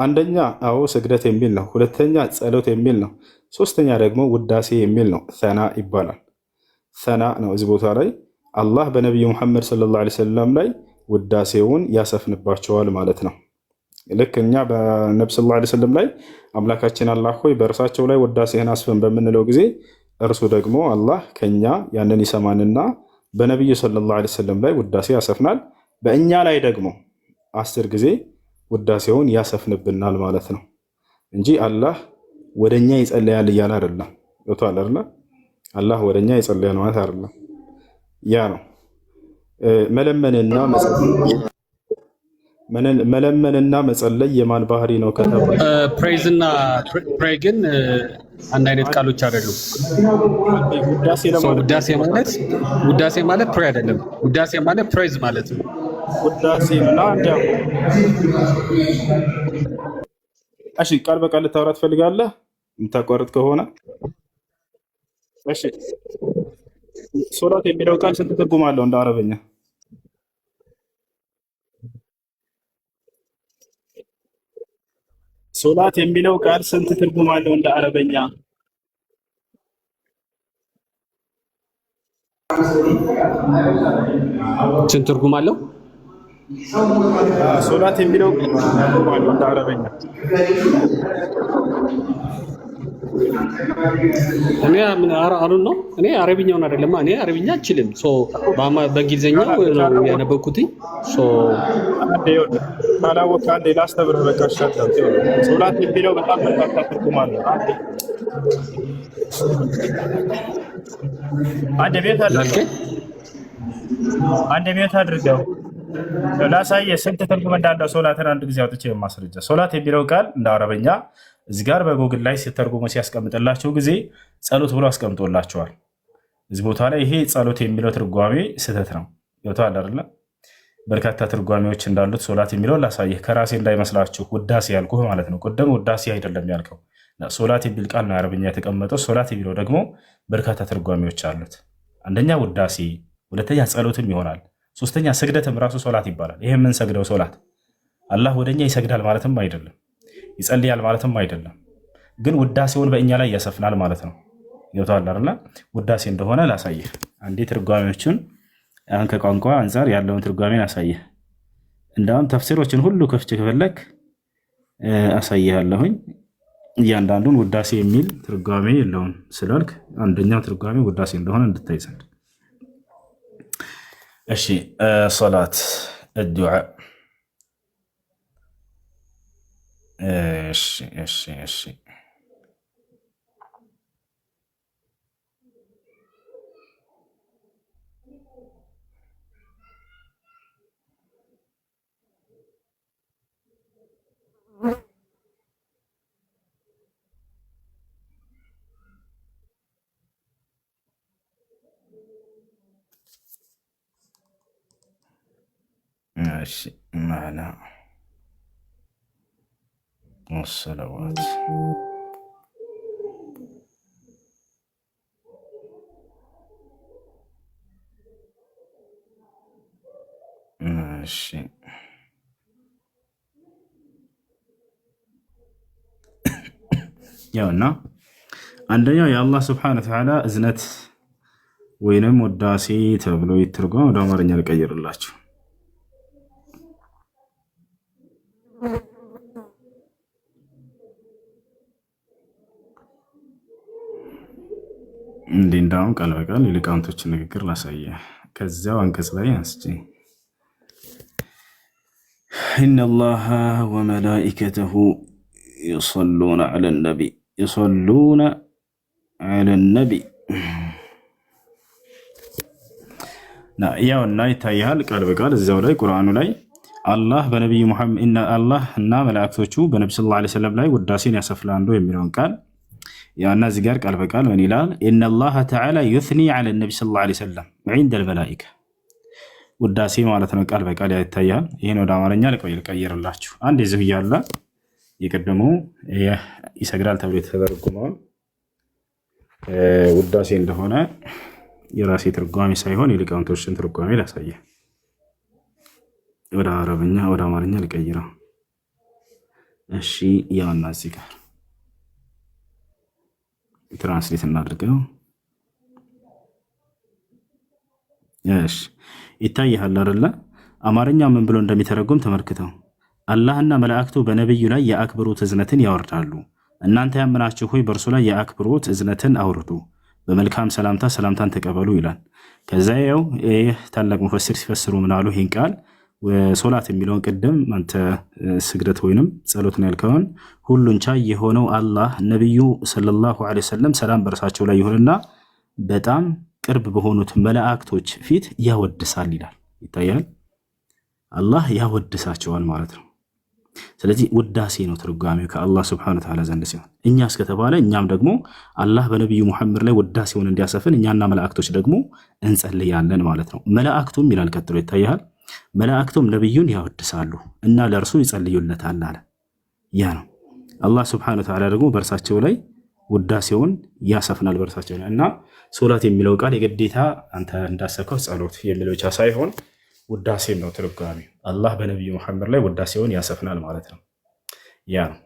አንደኛ አዎ ስግደት የሚል ነው። ሁለተኛ ጸሎት የሚል ነው። ሶስተኛ ደግሞ ውዳሴ የሚል ነው። ሰና ይባላል። ሰና ነው። እዚህ ቦታ ላይ አላህ በነቢዩ ሙሐመድ ሰለላሁ ዐለይሂ ወሰለም ላይ ውዳሴውን ያሰፍንባቸዋል ማለት ነው። ልክ እኛ በነቢ ሰለላሁ ዐለይሂ ወሰለም ላይ አምላካችን አላህ ሆይ በእርሳቸው ላይ ውዳሴህን አስፍን በምንለው ጊዜ እርሱ ደግሞ አላህ ከኛ ያንን ይሰማንና በነቢዩ ሰለላሁ ዐለይሂ ወሰለም ላይ ውዳሴ ያሰፍናል። በእኛ ላይ ደግሞ 10 ጊዜ ውዳሴውን ያሰፍንብናል ማለት ነው እንጂ አላህ ወደኛ ይጸልያል እያለ አይደለም። ገብቶሃል አይደለ? አላህ ወደኛ ይጸልያል ማለት አይደለም። ያ ነው መለመንና መጸለይ የማን ባህሪ ነው ከተባለ ፕሬዝ እና ፕሬይ ግን አንድ አይነት ቃሎች አይደሉም። ውዳሴ ማለት ፕሬይ አይደለም። ውዳሴ ማለት ፕሬዝ ማለት ነው። ውዳሴና እሺ፣ ቃል በቃል ልታወራ ትፈልጋለህ? የምታቋርጥ ከሆነ እሺ። ሶላት የሚለው ቃል ስንት ትርጉም አለው እንደ አረበኛ? ሶላት የሚለው ቃል ስንት ትርጉም አለው እንደ አረበኛ? ስንት ትርጉም አለው? ሶላት የሚለው ትርጉም አለው እንደ አረበኛ? እኔ አሁን ነው እኔ አረብኛውን አይደለም እኔ አረብኛ አልችልም። በእንግሊዝኛው ነው ያነበብኩትኝ። ካላወቅህ አንዴ ላስተምርህ። በቃ ሶላት የሚለው በጣም በርካታ ትርጉም አለው። አንድ ቤት አድርገው ላሳየህ ስንት ትርጉም እንዳለው ሶላትን አንድ ጊዜ አውጥቼ በማስረጃ። ሶላት የሚለው ቃል እንደ አረበኛ እዚህ ጋር በጎግል ላይ ሲተርጉሙ ሲያስቀምጥላቸው ጊዜ ጸሎት ብሎ አስቀምጦላቸዋል። እዚህ ቦታ ላይ ይሄ ጸሎት የሚለው ትርጓሜ ስህተት ነው። ገብቶሃል አይደለ? በርካታ ትርጓሜዎች እንዳሉት ሶላት የሚለው ላሳየህ፣ ከራሴ እንዳይመስላችሁ። ውዳሴ ያልኩህ ማለት ነው። ቅድም ውዳሴ አይደለም ያልከው፣ ሶላት የሚል ቃል ነው አረብኛ የተቀመጠው። ሶላት የሚለው ደግሞ በርካታ ትርጓሜዎች አሉት። አንደኛ ውዳሴ፣ ሁለተኛ ጸሎትም ይሆናል፣ ሶስተኛ ስግደትም ራሱ ሶላት ይባላል። ይህ የምንሰግደው ሶላት አላህ ወደኛ ይሰግዳል ማለትም አይደለም፣ ይጸልያል ማለትም አይደለም። ግን ውዳሴውን በእኛ ላይ ያሰፍናል ማለት ነው። ገብቶሃል አይደለ? ውዳሴ እንደሆነ ላሳየህ አንዴ ትርጓሜዎችን አሁን ከቋንቋ አንጻር ያለውን ትርጓሜ አሳየህ። እንደውም ተፍሲሮችን ሁሉ ከፍቼ ከፈለክ አሳይሃለሁኝ። እያንዳንዱን ውዳሴ የሚል ትርጓሜ የለውም ስላልክ አንደኛው ትርጓሜ ውዳሴ እንደሆነ እንድታይ ዘንድ። እሺ ሶላት الدعاء እሺ معنى الصلوات ماشي ያውና አንደኛው የአላህ ስብሐነ ወተዓላ እዝነት ወይንም ውዳሴ ተብሎ ይተርጎም። ወደ አማርኛ ልቀይርላችሁ። እንዳውም ቃል በቃል የሊቃውንቶችን ንግግር ላሳየ ከዚያው አንቀጽ ላይ አንስቼ ኢነላሃ ወመላኢከተሁ يصلون على النبي ያውና ይታያል ቃል በቃል እዚያው ላይ ቁርአኑ ላይ አላህ በነብዩ መሐመድ እና አላህ እና መላእክቶቹ በነብዩ ሰለላሁ ዐለይሂ ወሰለም ላይ ውዳሴን ያሰፍላሉ የሚለውን ቃል ያውና እዚህ ጋር ቃል በቃል ምን ይላል? ኢነላሃ ተዓላ ዩስኒ ዐለ ነብይ ሰለላሁ ዐለይሂ ወሰለም ዐንደ አልመላኢካ ውዳሴ ማለት ነው። ቃል በቃል ይታያል። ይሄን ወደ አማርኛ ልቀይርላችሁ። አንድ እዚሁ እያለ የቀደሙ ይሰግዳል ተብሎ የተተረጎመውን ውዳሴ እንደሆነ የራሴ ትርጓሜ ሳይሆን የሊቃውንቶችን ትርጓሜ ላሳየ። ወደ አረብኛ ወደ አማርኛ ልቀይረው። እሺ ያውና እዚህ ጋር ትራንስሌት እናድርገው። እሺ ይታይሃል አይደለ? አማርኛ ምን ብሎ እንደሚተረጎም ተመልክተው። አላህና መላእክቱ በነቢዩ ላይ የአክብሮት እዝነትን ያወርዳሉ። እናንተ ያመናችሁ ሆይ በእርሱ ላይ የአክብሮት እዝነትን አውርዱ፣ በመልካም ሰላምታ ሰላምታን ተቀበሉ ይላል። ከዛ ያው ይህ ታላቅ ሙፈሲር ሲፈስሩ ምናሉ ይህን ቃል ሶላት የሚለውን ቅድም አንተ ስግደት ወይንም ጸሎትን ያልከውን ሁሉን ቻይ የሆነው አላህ ነቢዩ ሰለላሁ ዐለይሂ ወሰለም ሰላም በእርሳቸው ላይ ይሁንና በጣም ቅርብ በሆኑት መላእክቶች ፊት ያወድሳል ይላል። ይታያል። አላህ ያወድሳቸዋል ማለት ነው። ስለዚህ ውዳሴ ነው ትርጓሜው ከአላህ ስብሐነሁ ወተዓላ ዘንድ ሲሆን እኛ እስከተባለ እኛም ደግሞ አላህ በነቢዩ ሙሐመድ ላይ ውዳሴውን እንዲያሰፍን እኛና መላእክቶች ደግሞ እንጸልያለን ማለት ነው። መላእክቱም ይላል ቀጥሎ ይታያል። መላእክቱም ነቢዩን ያወድሳሉ እና ለእርሱ ይጸልዩለታል አለ። ያ ነው አላህ ስብሐነሁ ወተዓላ ደግሞ በእርሳቸው ላይ ውዳሴውን ያሰፍናል በእርሳቸው ላይ እና ሶላት የሚለው ቃል የግዴታ አንተ እንዳሰብከው ጸሎት የሚለው ብቻ ሳይሆን ውዳሴም ነው ትርጓሜው። አላህ በነቢዩ ሙሐመድ ላይ ውዳሴውን ያሰፍናል ማለት ነው። ያ ነው።